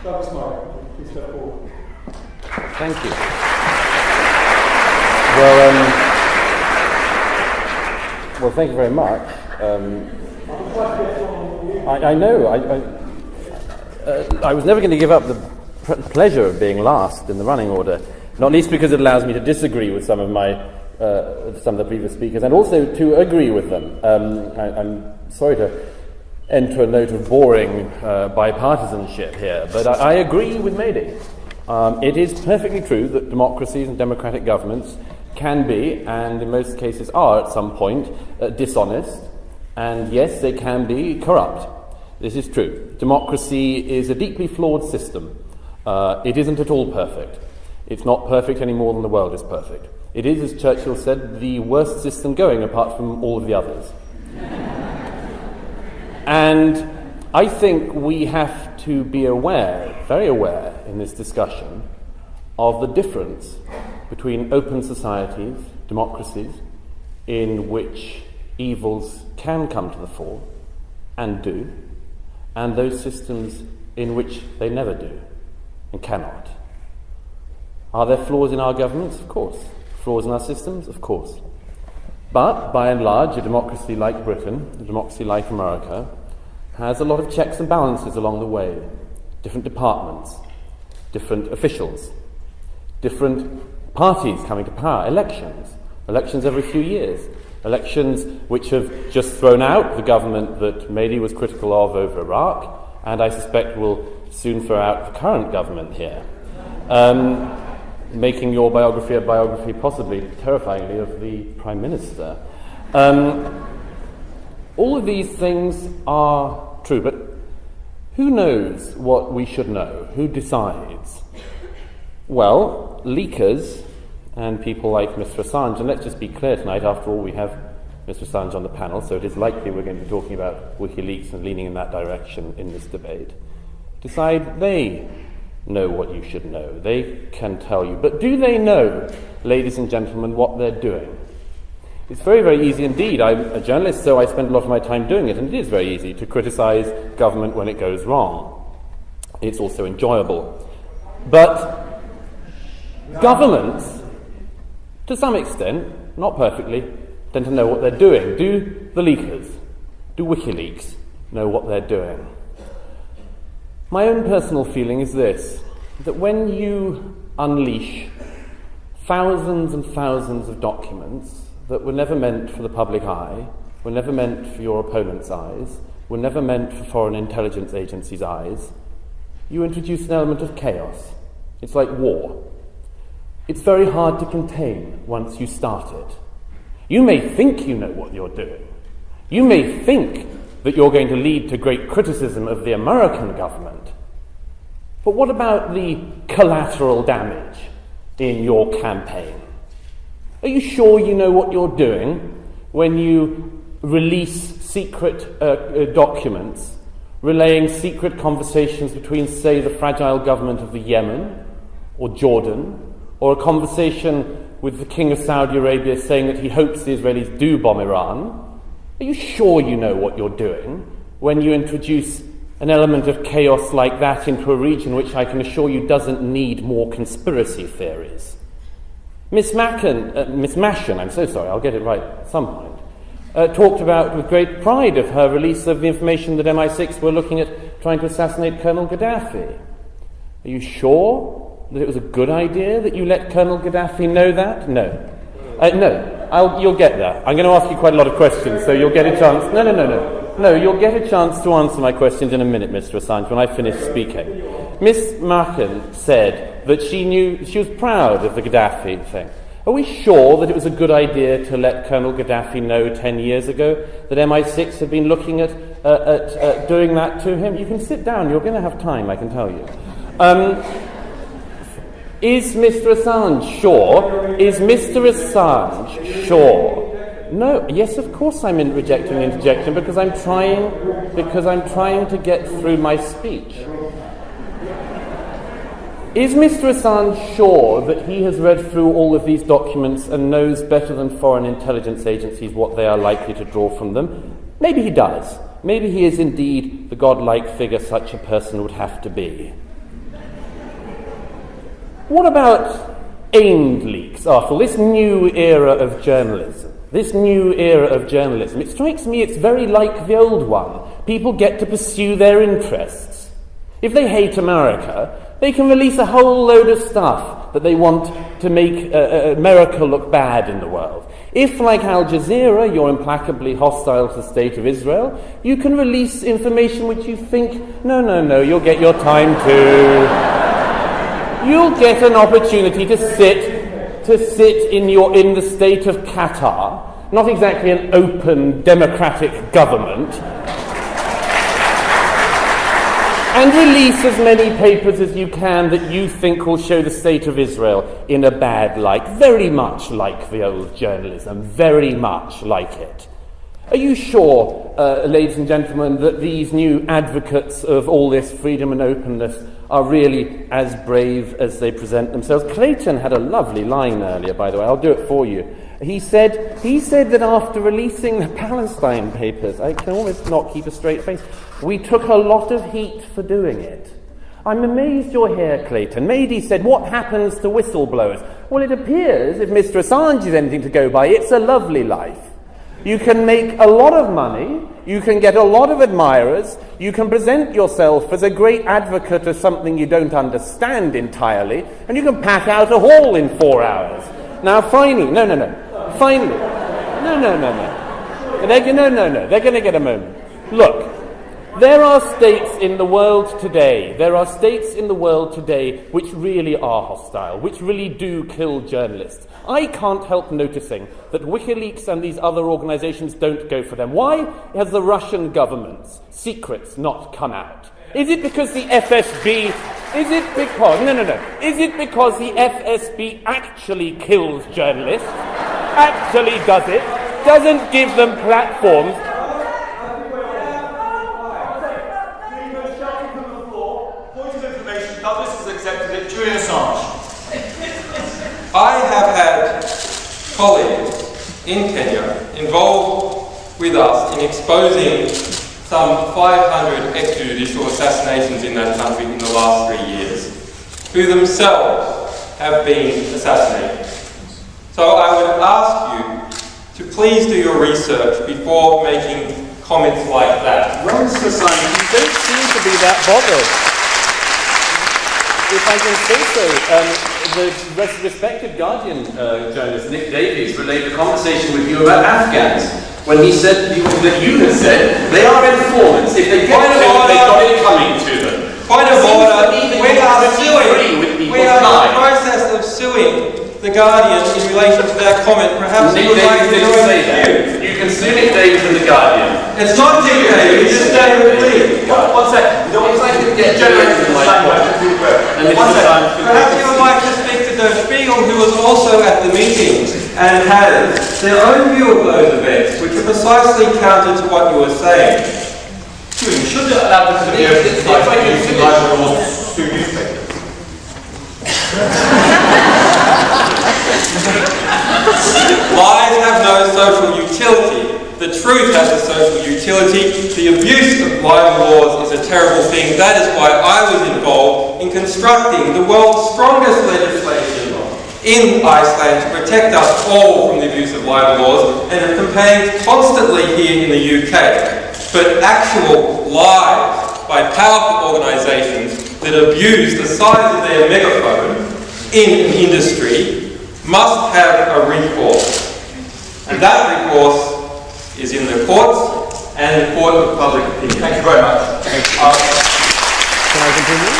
Please step forward. Thank you. Well, thank you very much. I know. I was never going to give up the pleasure of being last in the running order, not least because it allows me to disagree with some of the previous speakers, and also to agree with them. I'm sorry to enter a note of boring bipartisanship here, but I agree with Mehdi. It is perfectly true that democracies and democratic governments can be, and in most cases are at some point, dishonest, and yes, they can be corrupt. This is true. Democracy is a deeply flawed system. It isn't at all perfect. It's not perfect any more than the world is perfect. It is, as Churchill said, the worst system going apart from all of the others. And I think we have to be aware, very aware in this discussion, of the difference between open societies, democracies, in which evils can come to the fore, and do, and those systems in which they never do, and cannot. Are there flaws in our governments? Of course. Flaws in our systems? Of course. But, by and large, a democracy like Britain, a democracy like America, has a lot of checks and balances along the way. Different departments, different officials, different parties coming to power, elections every few years, elections which have just thrown out the government that Mehdi was critical of over Iraq, and I suspect will soon throw out the current government here, making your biography a biography possibly terrifyingly of the Prime Minister. All of these things are true, but who knows what we should know? Who decides? Well, leakers and people like Mr. Assange, and let's just be clear tonight, after all, we have Mr. Assange on the panel, so it is likely we're going to be talking about WikiLeaks and leaning in that direction in this debate, decide they know what you should know. They can tell you. But do they know, ladies and gentlemen, what they're doing? It's very, very easy indeed. I'm a journalist, so I spend a lot of my time doing it, and it is very easy to criticise government when it goes wrong. It's also enjoyable. But governments, to some extent, not perfectly, tend to know what they're doing. Do the leakers, do WikiLeaks know what they're doing? My own personal feeling is this, that when you unleash thousands and thousands of documents that were never meant for the public eye, were never meant for your opponent's eyes, were never meant for foreign intelligence agencies' eyes, you introduce an element of chaos. It's like war. It's very hard to contain once you start it. You may think you know what you're doing. You may think that you're going to lead to great criticism of the American government. But what about the collateral damage in your campaign? Are you sure you know what you're doing when you release secret documents relaying secret conversations between, say, the fragile government of the Yemen or Jordan, or a conversation with the King of Saudi Arabia saying that he hopes the Israelis do bomb Iran? Are you sure you know what you're doing when you introduce an element of chaos like that into a region which I can assure you doesn't need more conspiracy theories? Miss Mashon, I'm so sorry, I'll get it right at some point, talked about with great pride of her release of the information that MI6 were looking at trying to assassinate Colonel Gaddafi. Are you sure that it was a good idea that you let Colonel Gaddafi know that? No. You'll get there. I'm going to ask you quite a lot of questions, so you'll get a chance. No, you'll get a chance to answer my questions in a minute, Mr. Assange, when I finish speaking. Miss Markin said that she was proud of the Gaddafi thing. Are we sure that it was a good idea to let Colonel Gaddafi know 10 years ago that MI6 had been looking at doing that to him? You can sit down, you're going to have time, I can tell you. Is Mr. Assange sure? Is Mr. Assange sure? No. Yes, of course I'm rejecting the interjection because I'm trying to get through my speech. Is Mr. Assange sure that he has read through all of these documents and knows better than foreign intelligence agencies what they are likely to draw from them? Maybe he does. Maybe he is indeed the godlike figure such a person would have to be. What about aimed leaks, after all, this new era of journalism? This new era of journalism, it strikes me it's very like the old one. People get to pursue their interests. If they hate America, they can release a whole load of stuff that they want to make America look bad in the world. If, like Al Jazeera, you're implacably hostile to the state of Israel, you can release information which you think, no, you'll get your time to... You'll get an opportunity to sit in the state of Qatar, not exactly an open democratic government, and release as many papers as you can that you think will show the state of Israel in a bad light, very much like the old journalism, very much like it. Are you sure, ladies and gentlemen, that these new advocates of all this freedom and openness are really as brave as they present themselves? Clayton had a lovely line earlier, by the way. I'll do it for you. He said that after releasing the Palestine papers, I can almost not keep a straight face, we took a lot of heat for doing it. I'm amazed you're here, Clayton. Mady said, what happens to whistleblowers? Well, it appears, if Mr. Assange is anything to go by, it's a lovely life. You can make a lot of money, you can get a lot of admirers, you can present yourself as a great advocate of something you don't understand entirely, and you can pack out a hall in 4 hours. Now, finally, they're going to get a moment. Look, there are states in the world today, which really are hostile, which really do kill journalists. I can't help noticing that WikiLeaks and these other organizations don't go for them. Why has the Russian government's secrets not come out? Is it because the FSB... Is it because the FSB actually kills journalists? Actually does it? Doesn't give them platforms? Point of information, Douglas has accepted it. Julian Assange. I have had colleagues in Kenya involved with us in exposing some 500 extrajudicial assassinations in that country in the last 3 years, who themselves have been assassinated. So I would ask you to please do your research before making comments like that. Well, Mr. Simon, you don't seem to be that bothered. If I can say so, the respected Guardian journalist Nick Davies relayed a conversation with you about Afghans when he said that you had said they are informants. If they get killed, they've got it coming to them. Point of order, we are in the process of suing the Guardian in relation to that comment. Perhaps Nick you would like to Davies didn't say that. You can sue Nick Davies and the Guardian. It's not Nick Davies, it's David Lee. One second. Perhaps you would like to speak to Der Spiegel, who was also at the meeting and had their own view of those events, which are precisely counter to what you were saying. You should allow them to be able to sue newspapers. Lies have no social utility. The truth has a social utility. The abuse of libel laws is a terrible thing. That is why I was involved in constructing the world's strongest legislation in Iceland to protect us all from the abuse of libel laws, and have campaigned constantly here in the UK. But actual lies by powerful organisations that abuse the size of their megaphone in an industry must have a recourse. And that recourse is in the courts and the court of public opinion. Thank you very much. Can I continue?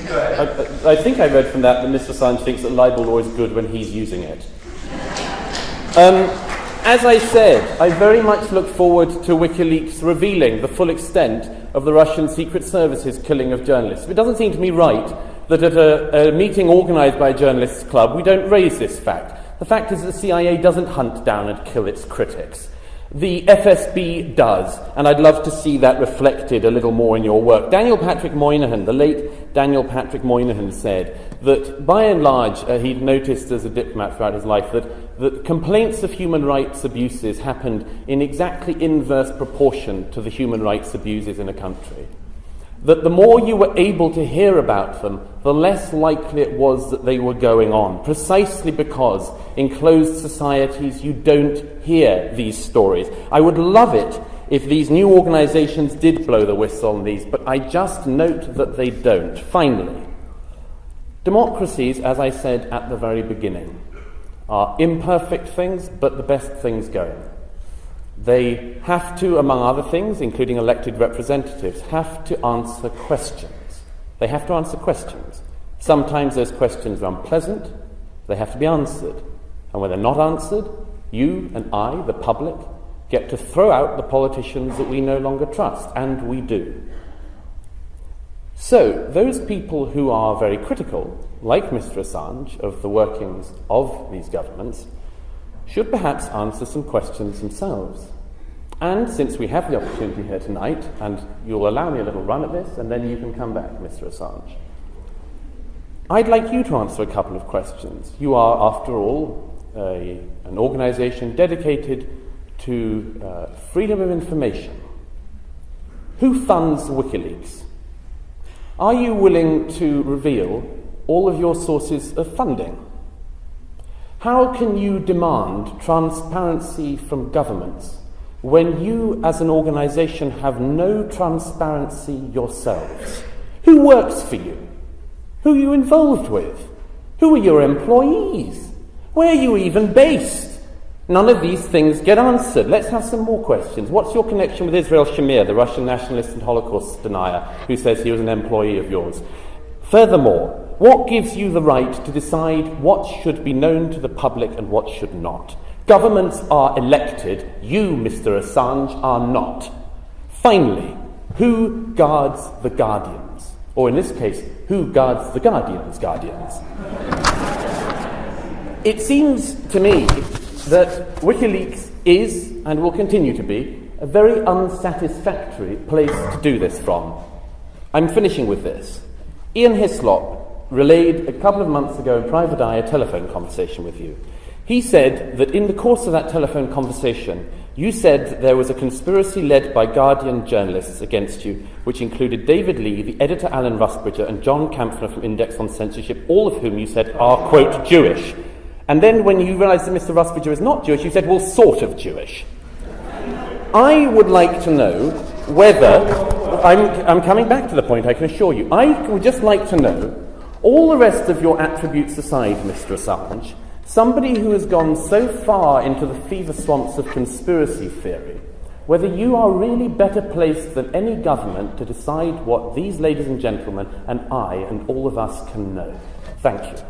No, I think I read from that Mr. Assange thinks that libel law is good when he's using it. As I said, I very much look forward to WikiLeaks revealing the full extent of the Russian Secret Service's killing of journalists. It doesn't seem to me right that at a meeting organised by a journalists' club we don't raise this fact. The fact is that the CIA doesn't hunt down and kill its critics. The FSB does, and I'd love to see that reflected a little more in your work. Daniel Patrick Moynihan, the late Daniel Patrick Moynihan, said that by and large he'd noticed as a diplomat throughout his life that that complaints of human rights abuses happened in exactly inverse proportion to the human rights abuses in a country. That the more you were able to hear about them, the less likely it was that they were going on, precisely because in closed societies you don't hear these stories. I would love it if these new organisations did blow the whistle on these, but I just note that they don't. Finally, democracies, as I said at the very beginning, are imperfect things, but the best things going. They have to, among other things, including elected representatives, have to answer questions. They have to answer questions. Sometimes those questions are unpleasant. They have to be answered. And when they're not answered, you and I, the public, get to throw out the politicians that we no longer trust, and we do. So, those people who are very critical, like Mr. Assange, of the workings of these governments, should perhaps answer some questions themselves. And since we have the opportunity here tonight, and you'll allow me a little run at this, and then you can come back, Mr. Assange, I'd like you to answer a couple of questions. You are, after all, an organisation dedicated to freedom of information. Who funds WikiLeaks? Are you willing to reveal all of your sources of funding? How can you demand transparency from governments when you, as an organisation, have no transparency yourselves? Who works for you? Who are you involved with? Who are your employees? Where are you even based? None of these things get answered. Let's have some more questions. What's your connection with Israel Shamir, the Russian nationalist and Holocaust denier, who says he was an employee of yours? Furthermore, what gives you the right to decide what should be known to the public and what should not? Governments are elected. You, Mr. Assange, are not. Finally, who guards the guardians? Or in this case, who guards the guardian's guardians? It seems to me that WikiLeaks is, and will continue to be, a very unsatisfactory place to do this from. I'm finishing with this. Ian Hislop relayed a couple of months ago in Private Eye a telephone conversation with you. He said that in the course of that telephone conversation, you said that there was a conspiracy led by Guardian journalists against you, which included David Lee, the editor Alan Rusbridger, and John Kampfner from Index on Censorship, all of whom you said are, quote, Jewish. And then when you realised that Mr. Rusbridger is not Jewish, you said, well, sort of Jewish. I would like to know whether, I'm coming back to the point, I can assure you, I would just like to know, all the rest of your attributes aside, Mr. Assange, somebody who has gone so far into the fever swamps of conspiracy theory, whether you are really better placed than any government to decide what these ladies and gentlemen and I and all of us can know. Thank you.